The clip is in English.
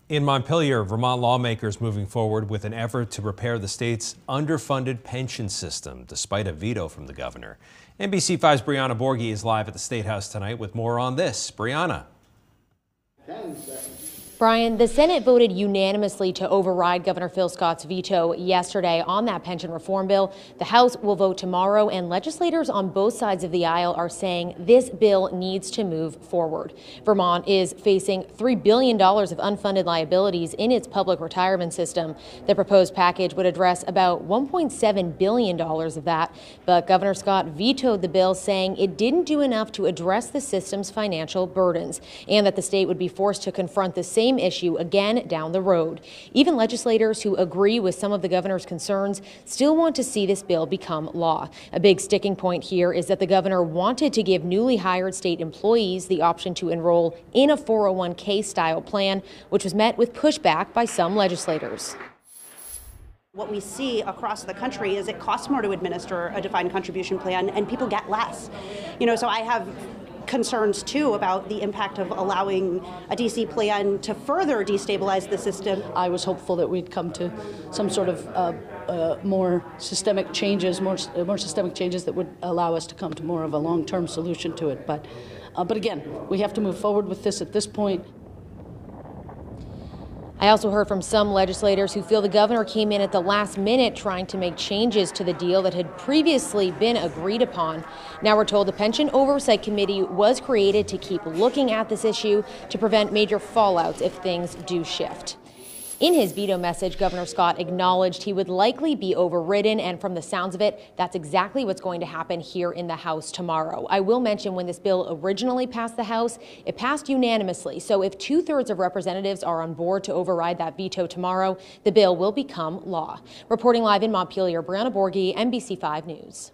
In Montpelier, Vermont lawmakers moving forward with an effort to repair the state's underfunded pension system, despite a veto from the governor. NBC5's Brianna Borghi is live at the State House tonight with more on this. Brianna. Brian, the Senate voted unanimously to override Governor Phil Scott's veto yesterday on that pension reform bill. The House will vote tomorrow, and legislators on both sides of the aisle are saying this bill needs to move forward. Vermont is facing $3 billion of unfunded liabilities in its public retirement system. The proposed package would address about $1.7 billion of that, but Governor Scott vetoed the bill, saying it didn't do enough to address the system's financial burdens, and that the state would be forced to confront the same issue again down the road. Even legislators who agree with some of the governor's concerns still want to see this bill become law. A big sticking point here is that the governor wanted to give newly hired state employees the option to enroll in a 401k style plan, which was met with pushback by some legislators. What we see across the country is it costs more to administer a defined contribution plan and people get less. So I have concerns too about the impact of allowing a DC plan to further destabilize the system. I was hopeful that we'd come to some sort of more systemic changes, more systemic changes that would allow us to come to more of a long-term solution to it. But again, we have to move forward with this at this point. I also heard from some legislators who feel the governor came in at the last minute trying to make changes to the deal that had previously been agreed upon. Now we're told the Pension Oversight Committee was created to keep looking at this issue to prevent major fallouts if things do shift. In his veto message, Governor Scott acknowledged he would likely be overridden, and from the sounds of it, that's exactly what's going to happen here in the House tomorrow. I will mention when this bill originally passed the House, it passed unanimously, so if 2/3 of representatives are on board to override that veto tomorrow, the bill will become law. Reporting live in Montpelier, Brianna Borghi, NBC5 News.